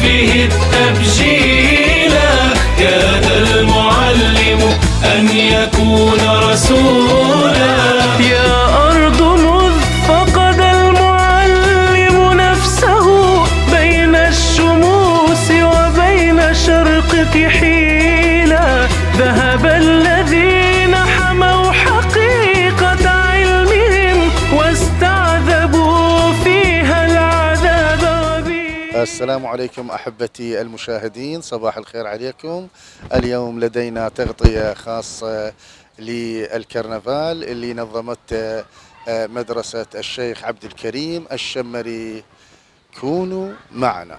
فيه التبجيلا، كاد المعلم أن يكون رسولا. يا أرض مذ فقد المعلم نفسه بين الشموس وبين شرقك حيلا، ذهب الذين حموا حقيقة علمهم واستعذبوا فيها العذاب وبيلا. السلام عليكم أحبتي المشاهدين، صباح الخير عليكم. اليوم لدينا تغطية خاصة للكرنفال اللي نظمته مدرسة الشيخ عبد الكريم الشمري. كونوا معنا.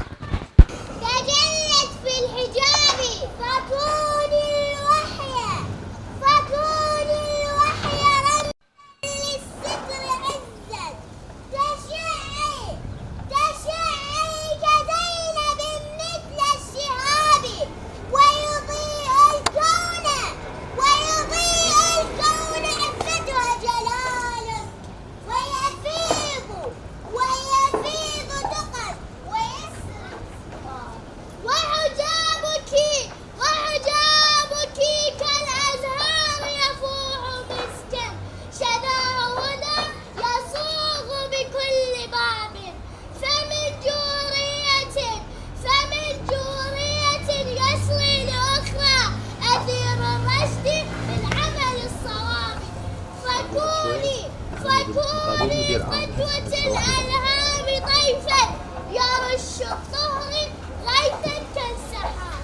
تجلت في الحجاب فكوني الوحي، فكوني الوحي رمز للستر عزا، تشعي كزينب مثل الشهاب، ويضيء الكون عفتها جلال، ويفيض تقى ويسر، وحجابك كالأزهار يفوح مسكا، شذاهنا يصوغ بكل باب، فمن جورية يسري لأخرى أثير الرشد من عمل الصواب. فكوني قدوة الألهام طيفا يرش الطهر غيثا كالسحاب.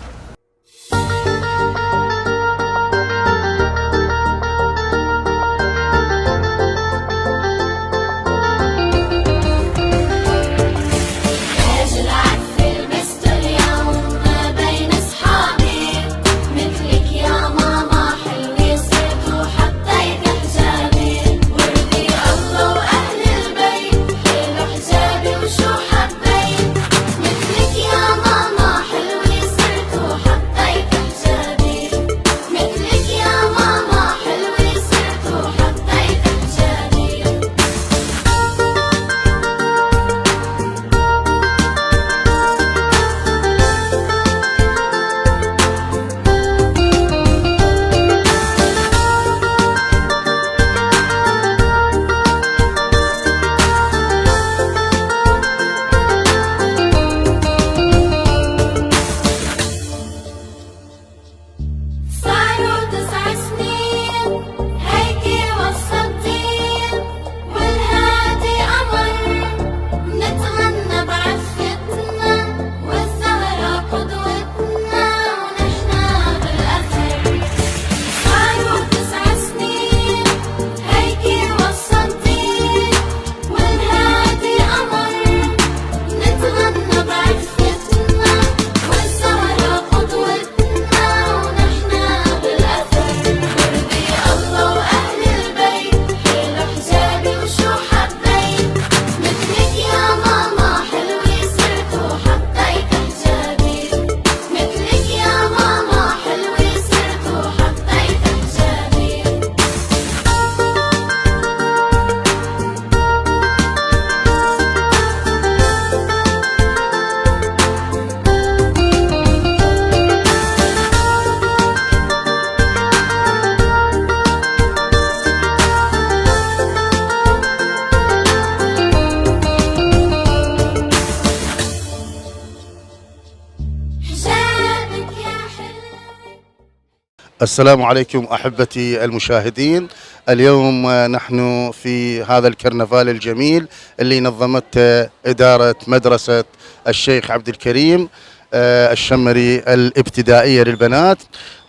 السلام عليكم أحبتي المشاهدين. اليوم نحن في هذا الكرنفال الجميل اللي نظمته إدارة مدرسة الشيخ عبد الكريم الشمري الابتدائية للبنات.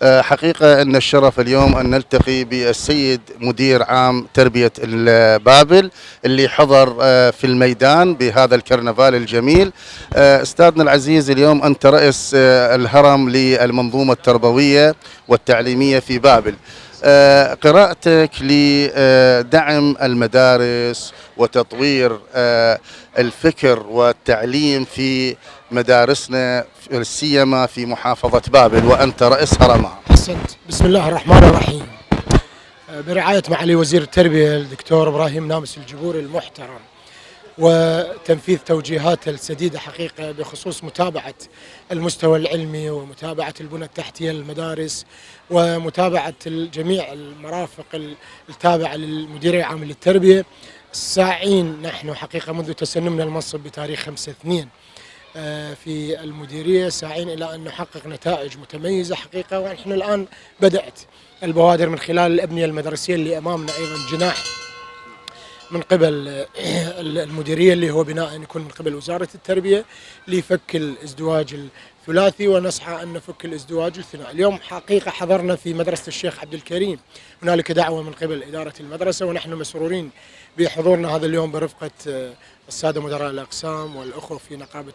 حقيقة أن الشرف اليوم أن نلتقي بالسيد مدير عام تربية بابل اللي حضر في الميدان بهذا الكرنفال الجميل. أستاذنا العزيز، اليوم أنت رئيس الهرم للمنظومة التربوية والتعليمية في بابل. قراءتك لدعم المدارس وتطوير الفكر والتعليم في مدارسنا سيما في محافظة بابل وأنت رئيس هرمها. أحسنت. بسم الله الرحمن الرحيم. برعاية معالي وزير التربية الدكتور إبراهيم نامس الجبوري المحترم، وتنفيذ توجيهاته السديدة حقيقة بخصوص متابعة المستوى العلمي ومتابعة البنى التحتية للمدارس ومتابعة جميع المرافق التابعة للمديرية العامة للتربية. ساعين نحن حقيقة منذ تسنمنا المنصب بتاريخ 5/2 في المديرية، ساعين إلى أن نحقق نتائج متميزة حقيقة. ونحن الآن بدأت البوادر من خلال الأبنية المدرسية اللي أمامنا أيضا جناح من قبل المديرية اللي هو بناء يكون من قبل وزارة التربية لفك الازدواج الثلاثي، ونسعى أن نفك الازدواج الثنائي. اليوم حقيقة حضرنا في مدرسة الشيخ عبد الكريم، هنالك دعوة من قبل إدارة المدرسة، ونحن مسرورين بحضورنا هذا اليوم برفقة السادة مدراء الأقسام والأخوة في نقابة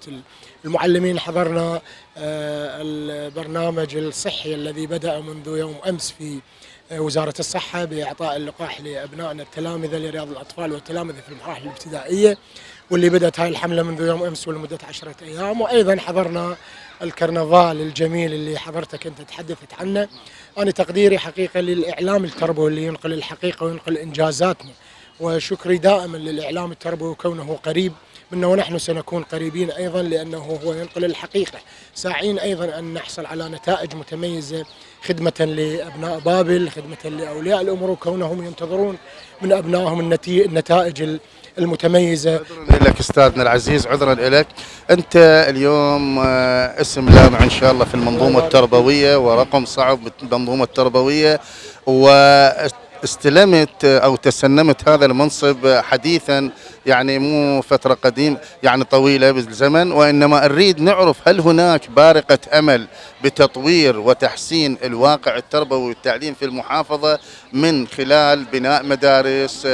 المعلمين. حضرنا البرنامج الصحي الذي بدأ منذ يوم أمس في وزارة الصحة بإعطاء اللقاح لأبنائنا التلامذة لرياض الأطفال والتلامذة في المراحل الابتدائية، واللي بدأت هاي الحملة منذ يوم أمس ولمدة 10 أيام. وأيضا حضرنا الكرنفال الجميل اللي حضرتك أنت تحدثت عنه. أنا تقديري حقيقة للإعلام التربوي اللي ينقل الحقيقة وينقل إنجازاتنا، وشكري دائما للإعلام التربوي كونه قريب منا، ونحن سنكون قريبين أيضا لأنه هو ينقل الحقيقة. ساعين أيضا أن نحصل على نتائج متميزة خدمة لأبناء بابل، خدمة لأولياء الأمور، وكونهم ينتظرون من أبنائهم النتائج المتميزة. عذرا لك أستاذنا العزيز، عذرا لك. أنت اليوم اسم لامع إن شاء الله في المنظومة التربوية ورقم صعب بالمنظومة التربوية، واستلمت أو تسنمت هذا المنصب حديثا، يعني مو فترة قديم يعني طويلة بالزمن، وإنما نريد نعرف هل هناك بارقة أمل بتطوير وتحسين الواقع التربوي والتعليم في المحافظة من خلال بناء مدارس،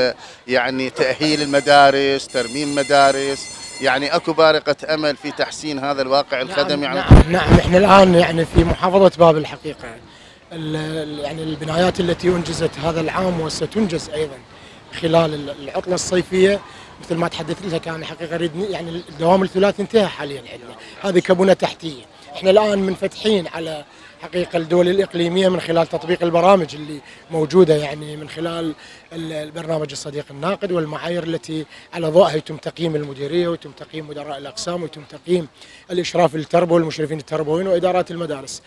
يعني تأهيل المدارس، ترميم مدارس، يعني أكو بارقة أمل في تحسين هذا الواقع الخدمي؟ نعم احنا الآن يعني في محافظة بابل الحقيقة يعني البنايات التي أنجزت هذا العام وستنجز أيضا خلال العطلة الصيفية مثل ما تحدثت لك. أنا حقيقة أريد يعني الدوام الثلاثي انتهى حاليا عندنا، هذه كبنى تحتية. احنا الآن منفتحين على حقيقة الدول الإقليمية من خلال تطبيق البرامج اللي موجودة، يعني من خلال البرنامج الصديق الناقد والمعايير التي على ضوءها يتم تقييم المديرية ويتم تقييم مدراء الأقسام ويتم تقييم الإشراف التربوي والمشرفين التربويين وإدارات المدارس.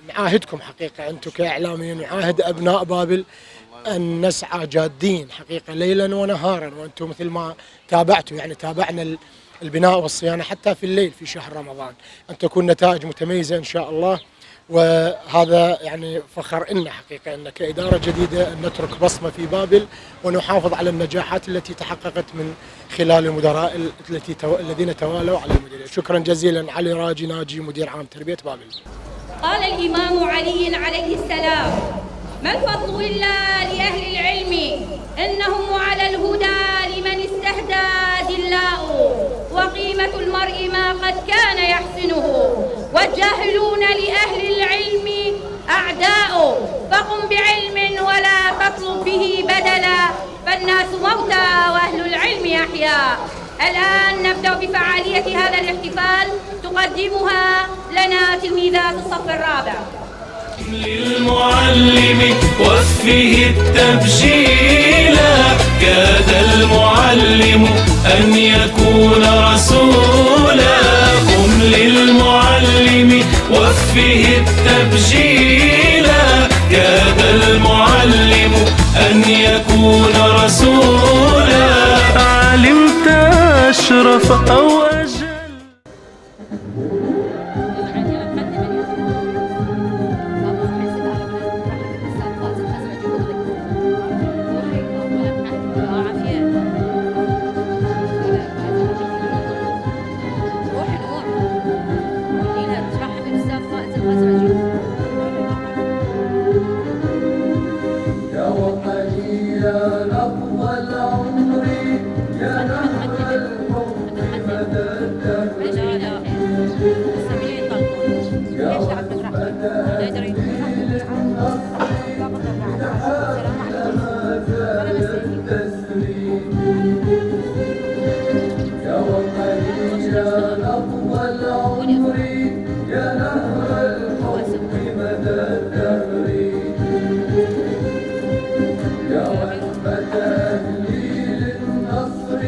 نعاهدكم حقيقة أنتم كإعلاميين، نعاهد أبناء بابل أن نسعى جادين حقيقة ليلا ونهارا، وأنتم مثل ما تابعتوا يعني تابعنا البناء والصيانة حتى في الليل في شهر رمضان، أن تكون نتائج متميزة إن شاء الله. وهذا يعني فخر إلنا حقيقة أن كإدارة جديدة أن نترك بصمة في بابل ونحافظ على النجاحات التي تحققت من خلال المدراء الذين توالوا على المديرية. شكرا جزيلا. علي راجي ناجي، مدير عام تربية بابل. قال الإمام علي عليه السلام: ما الفضل إلا لأهل العلم، إنهم على الهدى لمن استهدى دلاء، وقيمة المرء ما قد كان يحسنه، والجاهلون لأهل العلم أعداء، فقم بعلم ولا تطلب به بدلا، فالناس موتى وأهل العلم أحياء. الآن نبدأ بفعالية هذا الاحتفال تقدمها لنا تلميذات الصف الرابع. للمعلم وفه التبجيلا، كاد المعلم أن يكون رسولا. قم للمعلم وفه التبجيلا، كاد المعلم أن يكون رسولا. علمت أشرف أو أجل. يا رحمة أهلي للنصر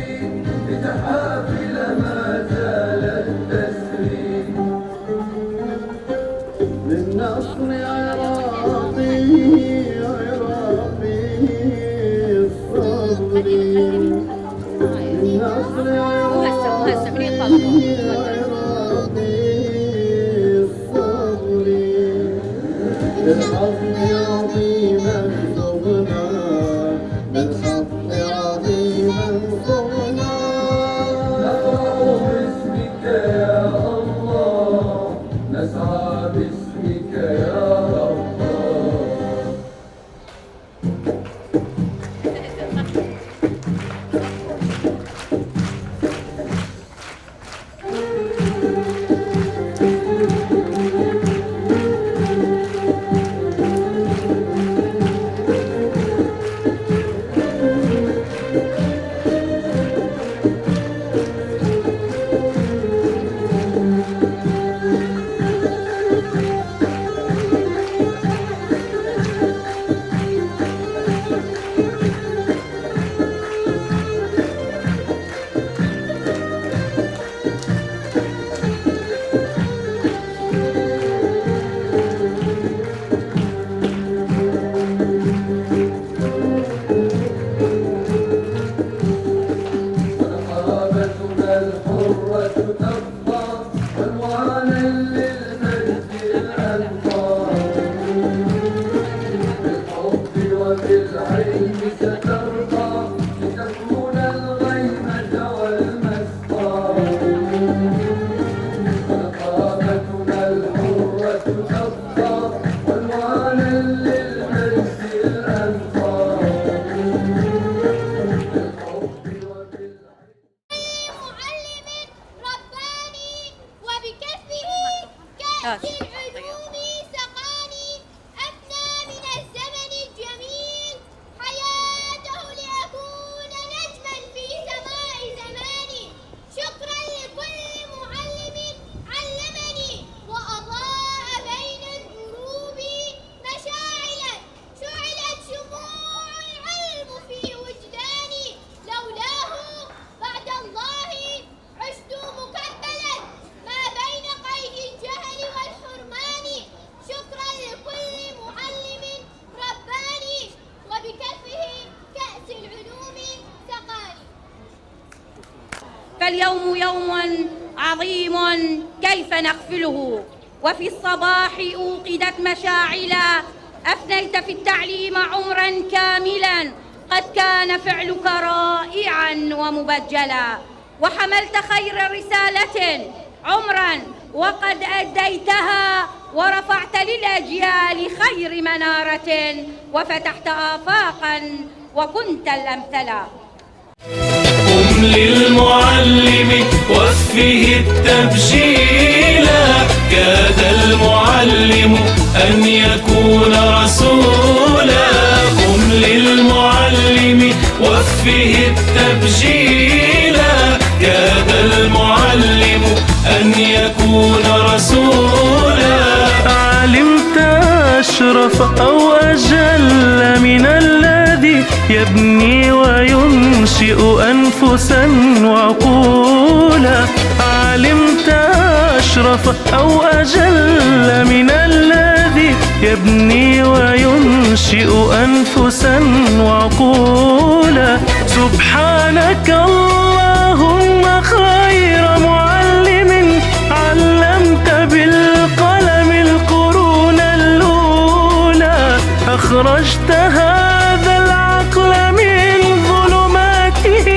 فاليوم يوم عظيم كيف نغفله، وفي الصباح أوقدت مشاعلا، أفنيت في التعليم عمرا كاملا، قد كان فعلك رائعا ومبجلا، وحملت خير رسالة عمرا وقد أديتها، ورفعت للأجيال خير منارة، وفتحت آفاقا وكنت الأمثلا. قم للمعلم وفه التبجيلا، كاد المعلم أن يكون رسولا. قم للمعلم وفه التبجيلا، كاد المعلم أن يكون رسولا. علمت أشرف أو أجل من الذي يبني وينشئ أنفسا وعقولا. علمت أشرف أو أجل من الذي يبني وينشئ أنفسا وعقولا. سبحانك اللهم خير معلم، علمت بالقلم القرون الأولى، أخرجت هذا العقل من ظلماته،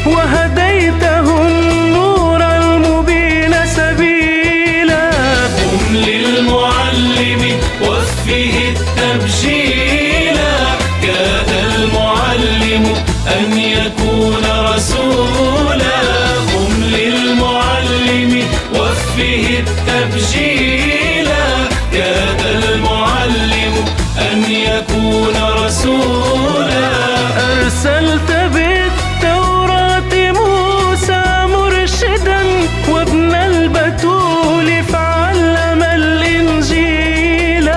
وهديته النور المبين سبيلا. قم للمعلم وفه التبجيلا، كاد المعلم أن يكون رسولا. قم للمعلم وفه التبجيلا، كاد المعلم أن يكون رسولا. أرسلت بالتوراة موسى مرشدا، وابن البتول فعلم الإنجيل،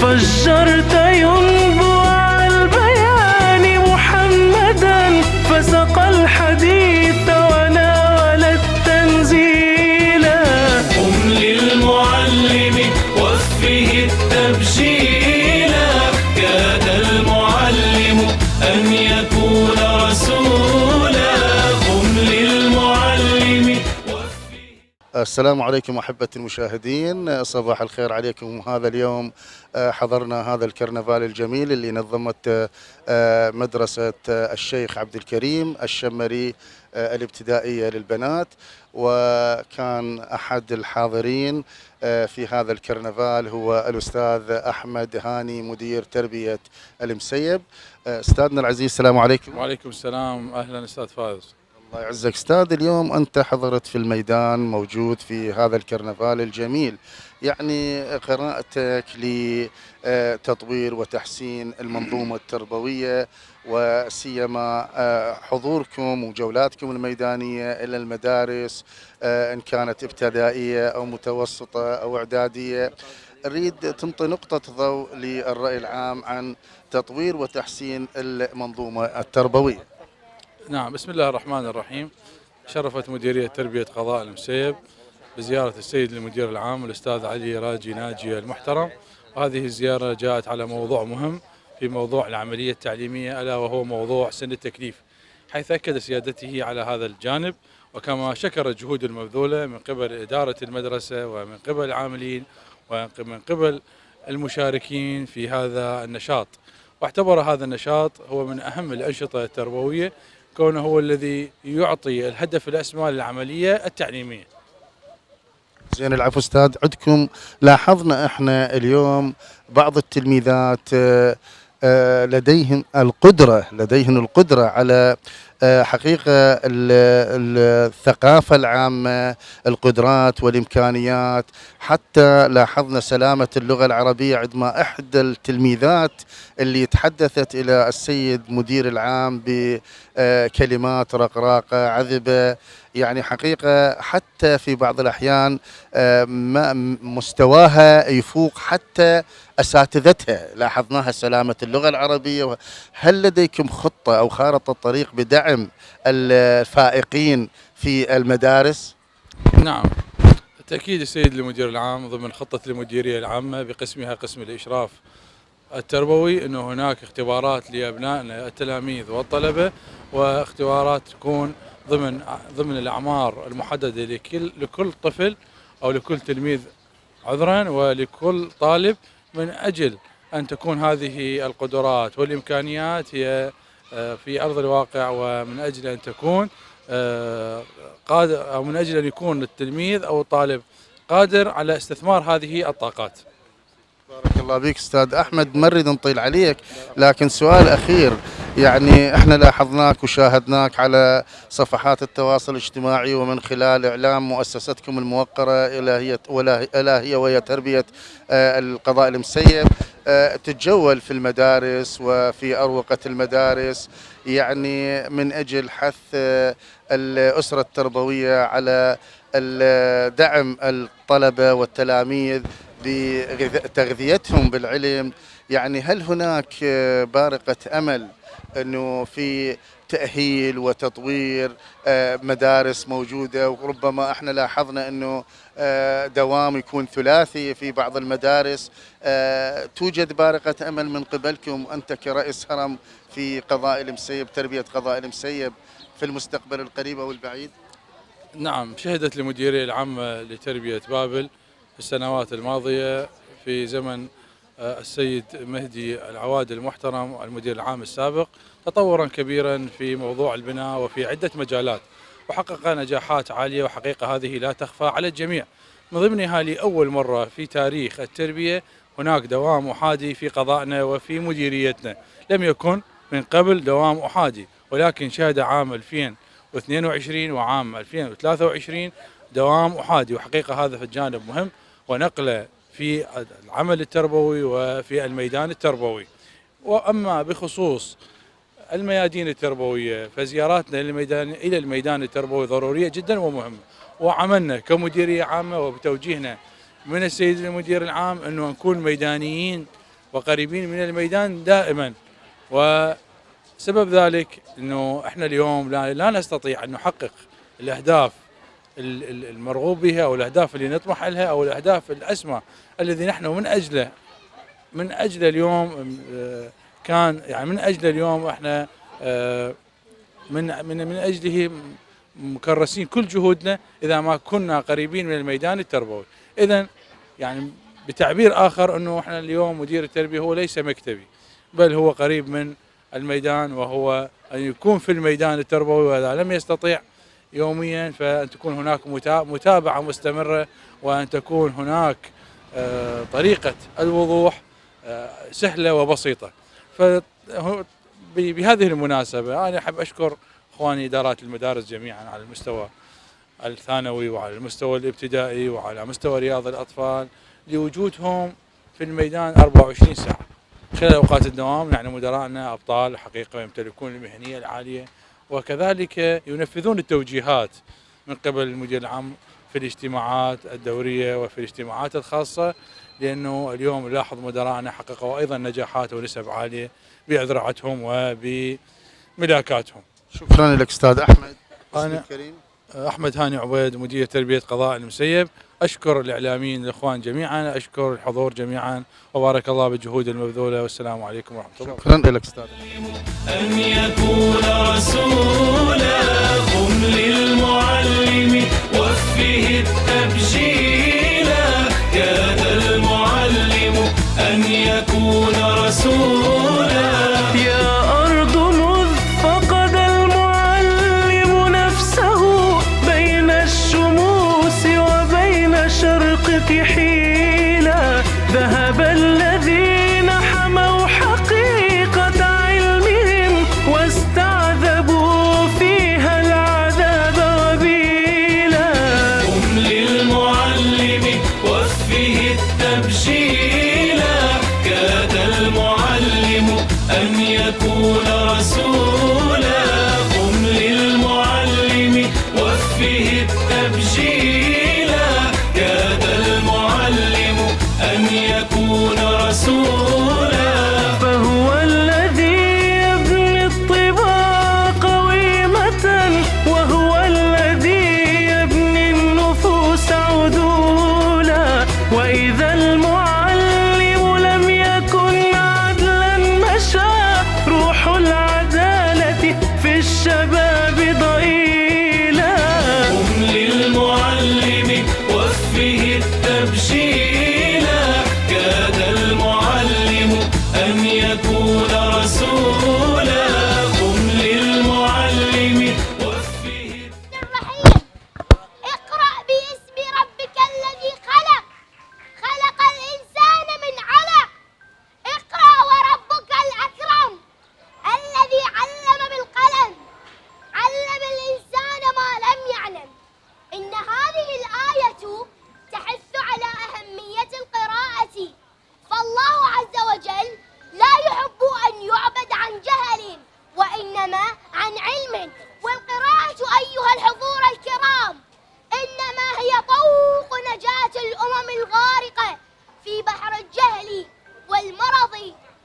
فجرت ينبوع البيان محمدا، فسقى الحديث وناول التنزيل. قم للمعلم وفه التبجيلا، كاد المعلم أن يكون رسولا. قم للمعلم وفه. السلام عليكم أحبة المشاهدين، صباح الخير عليكم. هذا اليوم حضرنا هذا الكرنفال الجميل اللي نظمت مدرسة الشيخ عبد الكريم الشمري الابتدائية للبنات، وكان أحد الحاضرين في هذا الكرنفال هو الأستاذ أحمد هاني مدير تربية المسيب. أستاذنا العزيز السلام عليكم. وعليكم السلام، أهلا أستاذ فايز. الله يعزك أستاذ. اليوم أنت حضرت في الميدان، موجود في هذا الكرنفال الجميل، يعني قراءتك لتطوير وتحسين المنظومة التربوية، وسيما حضوركم وجولاتكم الميدانية إلى المدارس إن كانت ابتدائية أو متوسطة أو إعدادية. أريد تنطي نقطة ضوء للرأي العام عن تطوير وتحسين المنظومة التربوية. نعم، بسم الله الرحمن الرحيم. شرفت مديرية تربية قضاء المسيب بزيارة السيد المدير العام الأستاذ علي راجي ناجي المحترم، وهذه الزيارة جاءت على موضوع مهم في موضوع العملية التعليمية، ألا وهو موضوع سن التكليف، حيث أكد سيادته على هذا الجانب، وكما شكر الجهود المبذولة من قبل إدارة المدرسة ومن قبل العاملين ومن قبل المشاركين في هذا النشاط. واعتبر هذا النشاط هو من أهم الأنشطة التربوية، كونه هو الذي يعطي الهدف الأسمى للعملية التعليمية. زين، العفو استاذ، عندكم لاحظنا احنا اليوم بعض التلميذات لديهم القدرة على حقيقة الثقافة العامة، القدرات والإمكانيات. حتى لاحظنا سلامة اللغة العربية عندما إحدى التلميذات اللي تحدثت إلى السيد مدير العام بكلمات رقراقة عذبة، يعني حقيقة حتى في بعض الأحيان مستواها يفوق حتى أساتذتها. لاحظناها سلامة اللغة العربية. هل لديكم خطة أو خارطة طريق بدعم الفائقين في المدارس؟ نعم، بالتأكيد السيد المدير العام ضمن خطة المديرية العامة بقسمها قسم الإشراف التربوي أنه هناك اختبارات لأبنائنا التلاميذ والطلبة، واختبارات تكون ضمن الأعمار المحددة لكل طفل أو لكل تلميذ عذرا ولكل طالب، من أجل أن تكون هذه القدرات والإمكانيات هي في أرض الواقع، ومن أجل أن تكون قادر، أو من أجل أن يكون التلميذ أو الطالب قادر على استثمار هذه الطاقات. بارك الله بك استاذ احمد، ما نريد نطيل عليك، لكن سؤال اخير. يعني احنا لاحظناك وشاهدناك على صفحات التواصل الاجتماعي ومن خلال اعلام مؤسستكم الموقره الا هي وهي تربيه القضاء المسيب، تتجول في المدارس وفي اروقه المدارس، يعني من اجل حث الاسره التربويه على دعم الطلبه والتلاميذ بتغذيتهم بالعلم. يعني هل هناك بارقة أمل أنه في تأهيل وتطوير مدارس موجودة؟ وربما احنا لاحظنا أنه دوام يكون ثلاثي في بعض المدارس. توجد بارقة أمل من قبلكم أنت كرئيس هرم في قضاء المسيب، تربية قضاء المسيب، في المستقبل القريب أو البعيد؟ نعم، شهدت المديرية العامة لتربية بابل في السنوات الماضية في زمن السيد مهدي العواد المحترم المدير العام السابق تطورا كبيرا في موضوع البناء وفي عدة مجالات، وحقق نجاحات عالية، وحقيقة هذه لا تخفى على الجميع. من ضمنها لأول مرة في تاريخ التربية هناك دوام أحادي في قضائنا وفي مديريتنا. لم يكن من قبل دوام أحادي، ولكن شهد عام 2022 وعام 2023 دوام أحادي، وحقيقة هذا في الجانب مهم ونقله في العمل التربوي وفي الميدان التربوي. وأما بخصوص الميادين التربوية فزياراتنا إلى الميدان التربوي ضرورية جدا ومهمة، وعملنا كمديرية عامة وبتوجيهنا من السيد المدير العام أنه نكون ميدانيين وقريبين من الميدان دائما. وسبب ذلك أنه احنا اليوم لا نستطيع أن نحقق الأهداف المرغوب بها أو الأهداف اللي نطمح لها أو الأهداف الأسمى الذي نحن من أجل اليوم كان يعني من أجل اليوم احنا من أجله مكرسين كل جهودنا إذا ما كنا قريبين من الميدان التربوي. إذن يعني بتعبير آخر أنه احنا اليوم مدير التربية هو ليس مكتبي، بل هو قريب من الميدان، وهو أن يكون في الميدان التربوي، وإذا لم يستطيع يوميا فأن تكون هناك متابعة مستمرة، وأن تكون هناك طريقة الوضوح سهلة وبسيطة. بهذه المناسبة أنا أحب أشكر إخواني إدارات المدارس جميعا على المستوى الثانوي وعلى المستوى الابتدائي وعلى مستوى رياض الأطفال لوجودهم في الميدان 24 ساعة خلال أوقات الدوام. يعني مدراءنا أبطال حقيقة يمتلكون المهنية العالية، وكذلك ينفذون التوجيهات من قبل المدير العام في الاجتماعات الدورية وفي الاجتماعات الخاصة، لأنه اليوم نلاحظ مدراءنا حققوا أيضا نجاحات ونسب عالية بأذرعتهم وبملاكاتهم. شكرا لك أستاذ أحمد. أنا أحمد هاني عبيد مدير تربية قضاء المسيب. أشكر الإعلاميين الإخوان جميعا، أشكر الحضور جميعا، وبارك الله بالجهود المبذولة، والسلام عليكم ورحمة الله. شكرا لك أستاذ. أن يكون رسولا هم للمعلم تبجيلا كاد المعلم أن يكون رسولا. يا أرض مذ فقد المعلم نفسه بين الشموس وبين شرقك حيلا. ذهب الذين حموا حقيقة علمهم واستعذبوا فيها العذاب وبيلا. قم للمعلم وفه التبجيلا كاد المعلم أن يكون رسولا. قم للمعلم وفه التبجيلا كاد المعلم أن يكون رسولا. فهو الذي يبني الطباع قويمة وهو الذي يبني النفوس عدولا. وإذا المعلم لم يكن عدلا مشى روح العدالة في الشباب ضئيلا. قم للمعلم وفه التبجيلا كاد المعلم أن يكون رسولا. قم للمعلم وفه الرحيم. اقرأ باسم ربك الذي خلق، خلق الإنسان من علق. اقرأ وربك الأكرم الذي علم بالقلم، علم الإنسان ما لم يعلم. إن هذه الآية تحث على أهمية القراءة، فالله عز وجل لا يحب أن يعبد عن جهل وإنما عن علم. والقراءة أيها الحضور الكرام إنما هي طوق نجاة الأمم الغارقة في بحر الجهل والمرض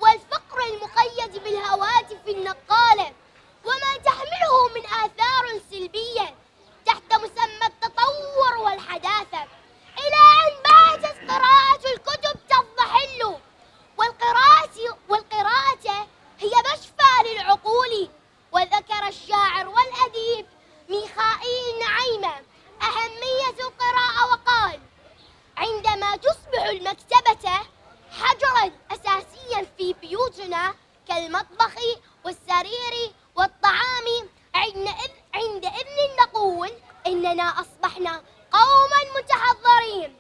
والفقر المقيد بالهواتف النقالة وما تحمله من آثار سلبية تحت مسمى التطور والحداثة، إلى أن باتت قراءة الكتب تضمحل. والقراءة هي مشفى للعقول. وذكر الشاعر والأديب ميخائيل نعيمة أهمية القراءة وقال: عندما تصبح المكتبة حجراً أساسياً في بيوتنا كالمطبخ والسرير والطعام، عندئذ نقول إننا أصبحنا قوماً متحضرين.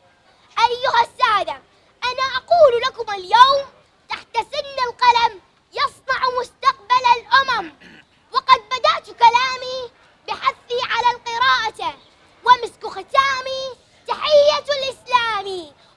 أيها السادة، أنا أقول لكم اليوم تحت سن القلم يصنع مستقبل الأمم. وقد بدأت كلامي بحثي على القراءة، ومسك ختامي تحية الإسلام.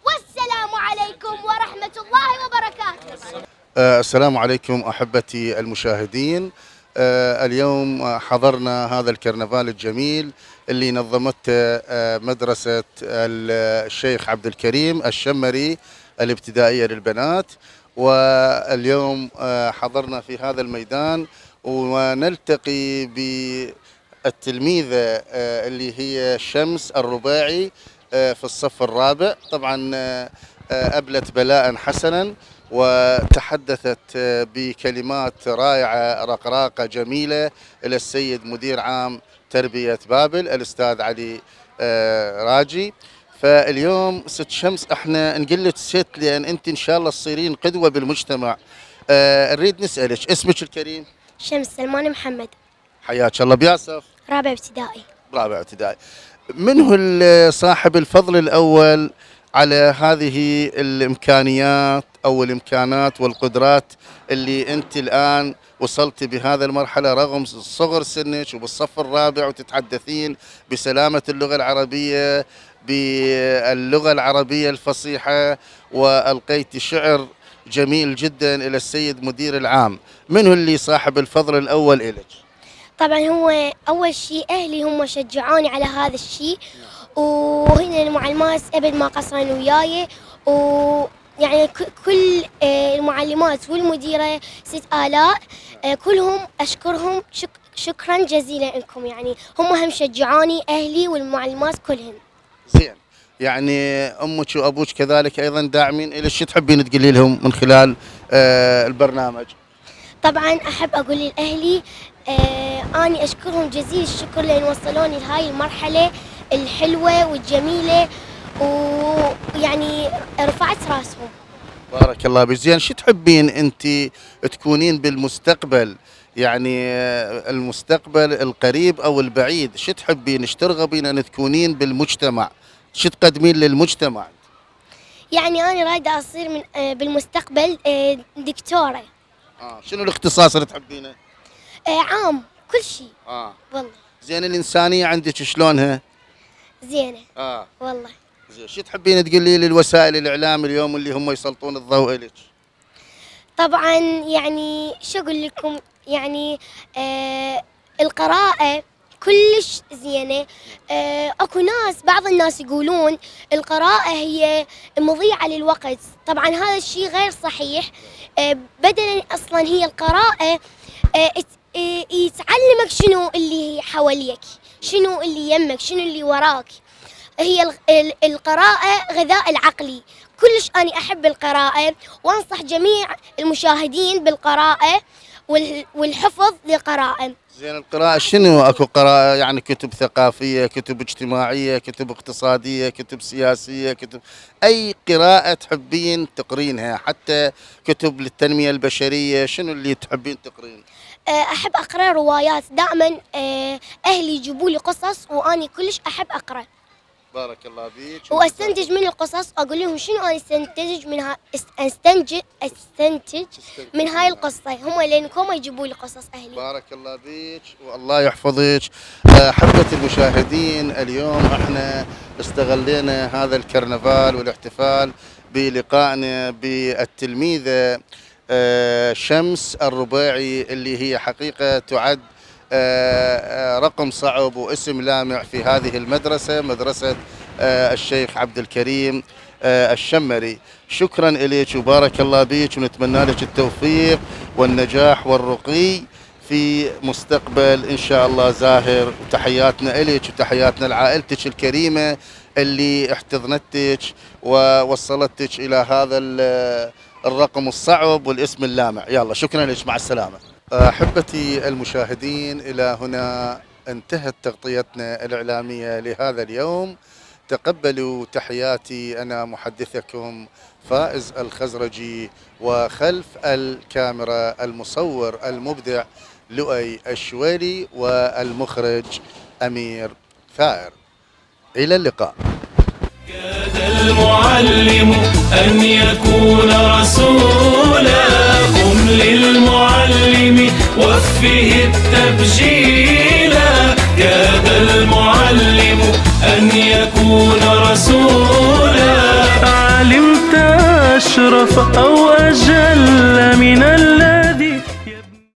والسلام عليكم ورحمة الله وبركاته. السلام عليكم أحبتي المشاهدين. اليوم حضرنا هذا الكرنفال الجميل اللي نظمته مدرسة الشيخ عبد الكريم الشمري الابتدائية للبنات. واليوم حضرنا في هذا الميدان ونلتقي بالتلميذة اللي هي شمس الرباعي في الصف الرابع. طبعا أبلت بلاء حسنا وتحدثت بكلمات رائعة رقراقة جميلة إلى السيد مدير عام تربية بابل الأستاذ علي راجي. فاليوم ست شمس احنا نقول لك ست لأن أنت إن شاء الله تصيرين قدوة بالمجتمع. نريد نسألك اسمك الكريم؟ شمس سلمان محمد. حياك الله. بياسف؟ رابع ابتدائي. رابع ابتدائي. من هو صاحب الفضل الأول على هذه الإمكانيات أو الإمكانات والقدرات اللي أنت الآن وصلت بهذا المرحلة رغم صغر سنك وبالصف الرابع وتتحدثين بسلامة اللغة العربية باللغة العربية الفصيحة وألقيت شعر جميل جدا إلى السيد مدير العام؟ من هو اللي صاحب الفضل الأول إلك؟ طبعا هو أول شيء أهلي هم شجعوني على هذا الشيء، وهنا المعلمات أبد ما قصرن وياي، ويعني كل المعلمات والمديرة ست آلاء كلهم أشكرهم شكرا جزيلا لكم. يعني هم شجعوني أهلي والمعلمات كلهم. زين، يعني أمك وأبوك كذلك أيضا داعمين إلى شو تحبين تقولي لهم من خلال البرنامج؟ طبعا أحب أقول لأهلي أني أشكرهم جزيل الشكر لأن وصلوني لهاي المرحلة الحلوة والجميلة، ويعني رفعت راسهم. بارك الله بك. زين، شو تحبين أنت تكونين بالمستقبل؟ يعني المستقبل القريب أو البعيد، شو تحبين؟ ايش ترغبين أن تكونين بالمجتمع؟ شو تقدمين للمجتمع؟ يعني أنا رايدة أصير من بالمستقبل دكتورة. شنو الاختصاص اللي تحبينه؟ عام كل شيء. والله. زين، الإنسانية عندك شلونها؟ زينة. والله. زين، شو تحبين تقولي للوسائل الإعلام اليوم اللي هم يسلطون الضوء إليك؟ طبعا يعني شو أقول لكم، يعني القراءة كلش زينة. اكو ناس، بعض الناس يقولون القراءة هي مضيعة للوقت. طبعا هذا الشيء غير صحيح. بدلا اصلا هي القراءة يتعلمك شنو اللي حواليك، شنو اللي يمك، شنو اللي وراك. هي القراءة غذاء العقلي. كلش أنا أحب القراءة، وأنصح جميع المشاهدين بالقراءة والحفظ للقراءة. زين، القراءة شنو؟ اكو قراءة يعني كتب ثقافية، كتب اجتماعية، كتب اقتصادية، كتب سياسية، كتب أي قراءة تحبين تقرينها، حتى كتب للتنمية البشرية، شنو اللي تحبين تقرين؟ أحب أقرأ روايات دائما. أهلي يجيبوا لي قصص وأنا كلش أحب أقرأ. بارك الله بيك. واستنتج من القصص، اقول لهم شنو انا استنتج من هاي القصه. هم لانكم يجيبوا لي قصص اهلي. بارك الله بيك والله يحفظك. احبة المشاهدين، اليوم احنا استغلينا هذا الكرنفال والاحتفال بلقائنا بالتلميذة شمس الرباعي، اللي هي حقيقة تعد رقم صعب واسم لامع في هذه المدرسة، مدرسة الشيخ عبد الكريم الشمري. شكرا إليك وبارك الله بيك، ونتمنى لك التوفيق والنجاح والرقي في مستقبل إن شاء الله زاهر. وتحياتنا إليك وتحياتنا لعائلتك الكريمة اللي احتضنتك ووصلتك إلى هذا الرقم الصعب والاسم اللامع. يلا، شكرا لك، مع السلامة. أحبتي المشاهدين، إلى هنا انتهت تغطيتنا الإعلامية لهذا اليوم. تقبلوا تحياتي، أنا محدثكم فائز الخزرجي، وخلف الكاميرا المصور المبدع لؤي الشويلي، والمخرج أمير ثائر. إلى اللقاء. كاد المعلم أن يكون رسولا، قم للمعلم وفه التبجيلا. كاد المعلم أن يكون رسولا، علمت أشرف